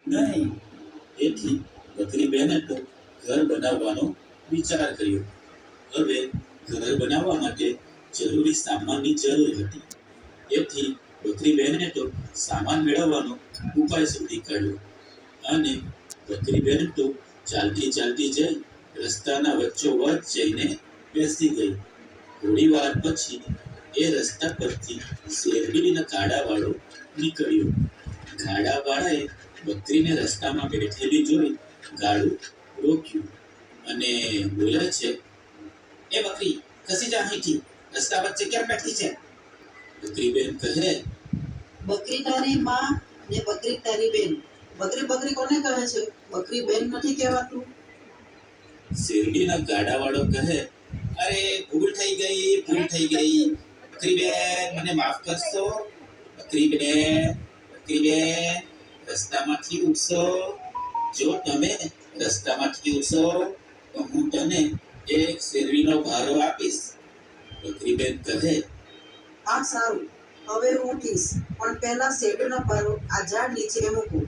નહીં. એથી બકરી બેને તો ઘર બનાવવાનો વિચાર કર્યો. હવે ઘર બનાવવા માટે જરૂરી સામાનની જરૂર હતી. એથી બકરી બહેને તો સામાન મેળવવાનો ઉપાય શોધી કાઢ્યો. અને બકરી બહેન તો ચાલતી ચાલતી જઈ રસ્તાના વચ્ચોવચ્ચ જઈને બેસી ગઈ. થોડી વાર પછી એ રસ્તા પરથી શેરડીના ગાડાવાળો નીકળ્યો. ગાડાવાળાએ બકરીને રસ્તામાં બેઠેલી જોઈ ગાડું રોક્યું અને બોલે છે, એ બકરી ખસી જા અહીંથી, રસ્તા વચ્ચે કેમ બેઠી છે? બકરી બેન કહે, બકરી તારી માં ને બકરી તારી બેન. બકરી બકરી કોને કહે છે? બકરી બેન નથી કહેવાતું. શેરડીના ગાડાવાળો કહે, અરે ભૂલ થઈ ગઈ. બકરી બેન મને માફ કરશો. બકરી બેન રસ્તામાંથી ઉઠશો. જો તમે રસ્તામાંથી ઉઠશો તો હું તને એક શેરડીનો ભારો આપીશ. બકરી બેન કહે, આ સારું, હવે હું ઉઠીશ, પણ પહેલા શેરડીનો ભારો આ ઝાડ નીચે મૂકું.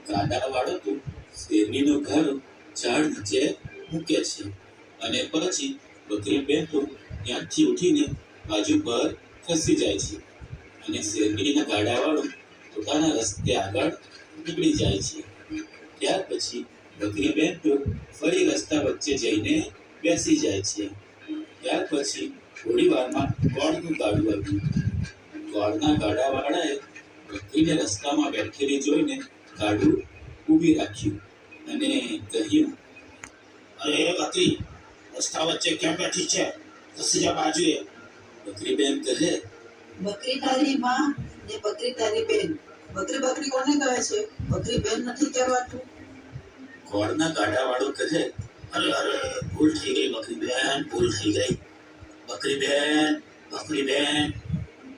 ગાડાવાળો તો શેરડીનો ભારો ઝાડ નીચે મૂકે છે અને પછી બકરી બેન તો ત્યાંથી ઉઠીને બાજુ પર ખસી જાય છે અને શેરડીના ગાડાવાળો પોતાના રસ્તે આગળ નીકળી જાય છે. ત્યાર પછી બકરી બેન તો ફરી રસ્તા વચ્ચે જઈને બેસી જાય છે. ત્યાર પછી થોડી વારમાં ગોળનું ગાડું આવ્યું. ગોળના ગાડાવાળાએ બકરીને રસ્તામાં બેઠેલી જોઈને ગાડું ઊભી રાખ્યું અને કહ્યું, અરે બકરી, રસ્તા વચ્ચે કેમ બેઠી છે? ખસી જા બાજુએ. બકરી બેન કહે, બકરી તારી માં ને બકરી તારી બેન. બકરી બકરી કોને કહે છે? બકરી બેન નથી કહેવાતું. ગોળના ગાડાવાળો કહે, અરે ભૂલ થઈ ગઈ બકરી બેન, ભૂલ થઈ ગઈ. બકરી બેન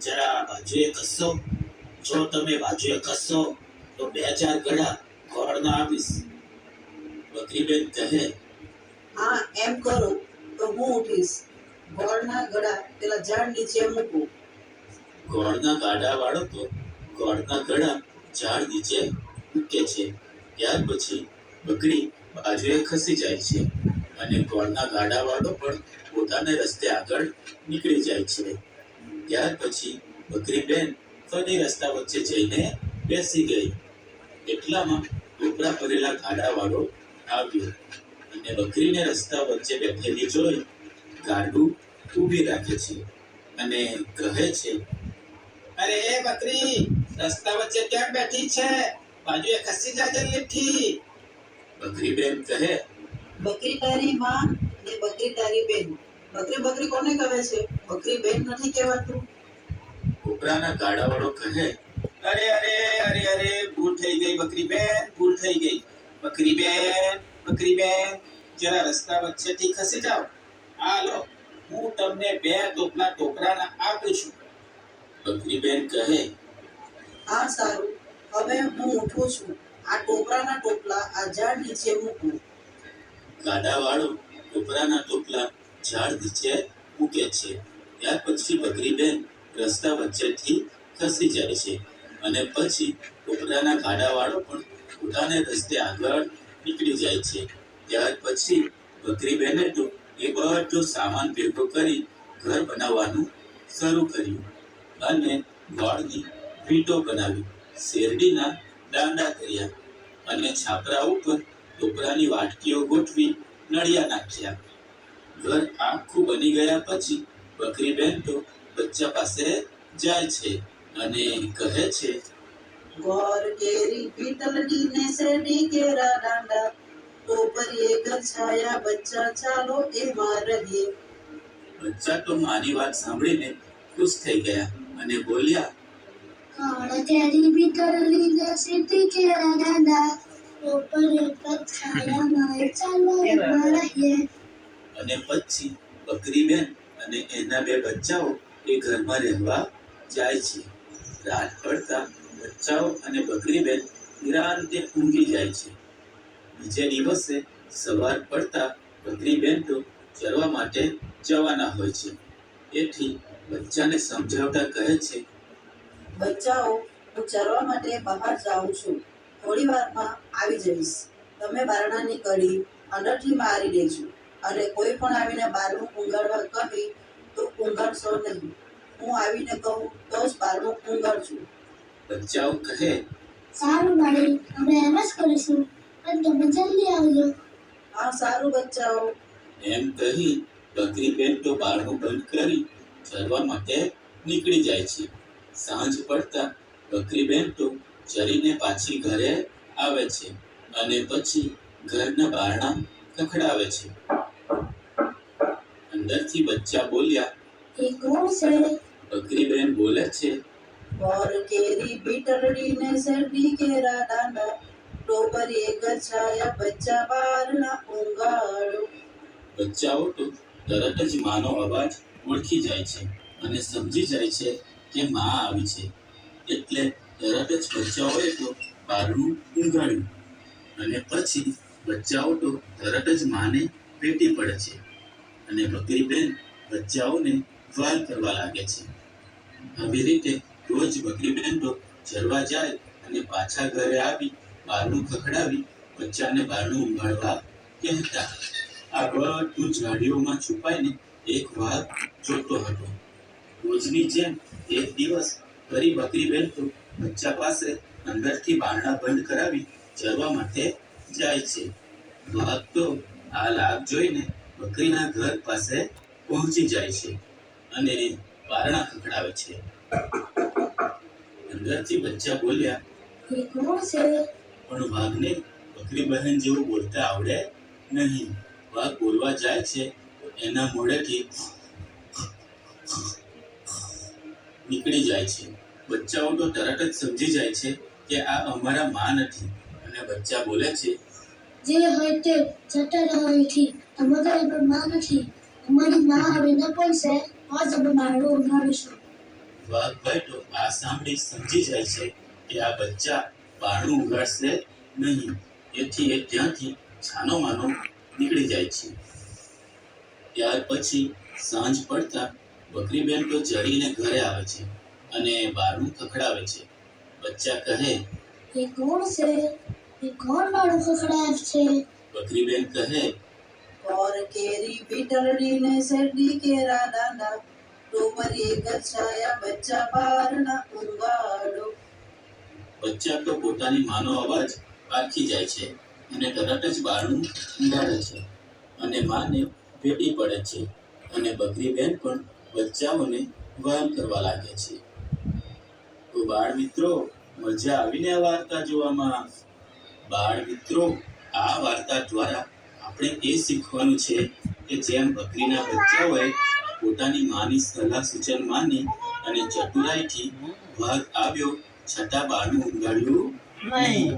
જરા બાજુએ ખસશો. જો તમે બાજુએ ખસશો તો 2-4 ગળા ગોળના આપીશ. બકરી બેન કહે, હા, એમ કરો તો હું ઉઠીશ. ગોળના ગળા પેલા ઝાડ નીચે મૂકું. ગોળના ગાડાવાળો તો ગોળના ગળા ઝાડ નીચે મૂકે છે. ત્યાર પછી બકરી બાજુએ ખસી જાય છે અને ગોળના ગાડાવાળો પણ પોતાને રસ્તે આગળ નીકળી જાય છે. ત્યાર પછી બકરી બેન ફરી રસ્તા વચ્ચે જઈને બેસી ગઈ. એટલામાં ટોપરા ભરેલા ગાડાવાળો આવ્યો અને બકરીને રસ્તા વચ્ચે બેઠેલી જોઈ ગાડું ઊભી રાખે છે અને કહે છે, અરે બકરી, રસ્તા વચ્ચે કેમ બેઠી છે? બાજુએ ખસી જા જલ્દીથી. બકરી બેન કહે, બકરી તારી માં ને બકરી તારી બેન. બકરી બકરી કોને કહે છે? બકરી બેન નથી કહેવાતું. કોપરાના ગાડાવાળો કહે, અરે ભૂલ થઈ ગઈ બકરી બેન, ભૂલ થઈ ગઈ. બકરી બેન જરા રસ્તા વચ્ચેથી ખસી જાઓ. આ લો, હું તમને 2 ટોપલા ટોપરાના આપું છું. બકરી બેન કહે, હા સારું, હવે હું ઉઠું છું. આ ટોપરાના ટોપલા આ ઝાડ નીચે મૂકું. ગાડાવાળો ટોપરાના ટોપલા ઝાડ નીચે મૂકે છે. ત્યાર પછી બકરી બેન રસ્તા વચ્ચેથી ખસી જાય છે અને પછી ટોપરાના ગાડાવાળો પણ પોતાને રસ્તે આગળ નીકળી જાય છે. ત્યાર પછી બકરી બેને તો એ બધો સામાન ભેગો કરી ઘર બનાવવાનું શરૂ કર્યું અને ગોળની વીંટો બનાવી, શેરડીના દાંડા કર્યા અને છાપરા ઉપર ટોપરાની વાટકીઓ ગોઠવી નળિયા નાખ્યા. ઘર આખું બની ગયા પછી બકરી બેન તો બચ્ચા પાસે જાય છે અને કહે છે, ગોર કેરી પીતલડી ને શેરડી કેરા દાંડા, ટોપરીએ ઘર છાયા બચ્ચા ચાલો એમાં રહીએ. બચ્ચા તો મારી વાત સાંભળીને ખુશ થઈ ગયા અને બોલ્યા, ગોળ કેરી પીતલડી ને શેરડી કેરા દાંડા, ટોપરીએ ઘર છાયા માં ચાલો એમાં રહીએ. અને પછી બકરી બેન અને એના 2 બચ્ચાઓ એ ઘરમાં રહેવા જાય છે. રાત પડતા બચ્ચાઓ અને બકરી બેન નિરાંતે ઊંઘી જાય છે. બીજે દિવસે સવાર પડતા બકરી બેન તો ચરવા માટે જવાના હોય છે. એથી બચ્ચાને સમજાવતા કહે છે, બચ્ચાઓ, હું ચરવા માટે બહાર જાઉં છું. થોડી વારમાં આવી જઈશ. તમે બારણાની કડી અંદરથી મારી દેજો અને કોઈ પણ આવીને બારણું ઊંઘાડવા કહે તો ઊંઘાડશો નહીં. હું આવીને કહું તો જ બારણું ઊંઘાડજો. બચ્ચાઓ કહે, સારું માળી, અમે એમ જ કરીશું, પણ તમે જલ્દી આવજો. હા સારું બચ્ચાઓ. એમ કહી બકરીબેન તો બારણું બંધ કરી ચરવા માટે નીકળી જાય છે. સાંજ પડતા બકરીબેન તો ચરીને પાછી ઘરે આવે છે અને પછી ઘરના બારણા ખખડાવે છે. અંદરથી બચ્ચા બોલ્યા. એ કોણ છે? બકરીબેન બોલે છે, બોર કેરી બીટરડી ને શેરડી કેરા દાંડા ટોપરીએ ગછાયા બચ્ચા બારના ઊંઘાડો. બચ્ચાઓ તો તરત જ માનો અવાજ ઓળખી જાય છે અને સમજી જાય છે કે માં આવી છે. એટલે તરત જ બચ્ચાઓએ તો બારણું ઊંઘાડ્યું અને પછી બચ્ચાઓ તો તરત જ માને પેટી પડે છે અને બકરીબેન બચ્ચાઓને વાલ કરવા લાગે છે. આવી રીતે રોજ બકરીબેન તો ચરવા જાય અને પાછા ઘરે આવી બારણું ખખડાવી બચ્ચાને બારણું ઊંઘાડવા કહેતા. આ બધું ઝાડીઓમાં છુપાઈને એક વાઘ જોતો હતો. રોજની જેમ એક દિવસ ફરી બકરીબેન તો બચ્ચા પાસે અંદરથી બારણા બંધ કરાવી ચરવા માટે જાય છે. વાઘ તો આ લાભ જોઈને બકરીના ઘર પાસે પહોંચી જાય છે અને બારણા ખખડાવે છે. અંદરથી બચ્ચા બોલ્યા, એ કોણ છે? પણ વાઘને બકરી બહેન જેવું બોલતા આવડે નહીં. વાઘ બોલવા જાય છે એના મોઢેથી નીકળી જાય છે. બચ્ચાઓ તો તરત જ સમજી જાય છે કે આ અમારા માં નથી અને બચ્ચા બોલે છે, જે હોય તે જતા રહો અહીંથી. અમારા પણ માં નથી. અમારી માં હવે ન પડશે, આજ અમે બારણું ઊંઘાડીશું. વાઘભાઈ તો આ સાંભળી સમજી જાય છે કે આ બચ્ચા બારણું ઉગાડશે નહીં. એથી એ ત્યાંથી છાનો માનો નીકળી જાય છે. ત્યાર પછી સાંજ પડતા બકરીબેન તો ચરીને ઘરે આવે છે અને બારણું ખખડાવે છે. બચ્ચા કહે, એ કોણ છે? એ કોણ બાળું ખખડાવે છે? બકરીબેન કહે, બોર કેરી બીટરડી ને શેરડી કેરા દાંડા ટોપરીએ ગછાયા બચ્ચા બારના ઊંઘાડો. બચ્ચા તો પોતાની માનો અવાજ પારખી જાય છે અને તરત જ બારણું ઊંઘાડે છે અને માને ભેટી પડે છે અને બકરીબેન પણ બચ્ચાઓને વહન કરવા લાગે છે. તો બાળ મિત્રો, મજા આવીને આ વાર્તા જોવામાં? બાળ મિત્રો, આ વાર્તા દ્વારા આપણે એ શીખવાનું છે કે જેમ બકરીના બચ્ચાઓએ પોતાની માની સલાહ સૂચન માની અને ચતુરાઈથી વાઘ આવ્યો છતાં બારણું ઊંઘાડ્યું નહીં.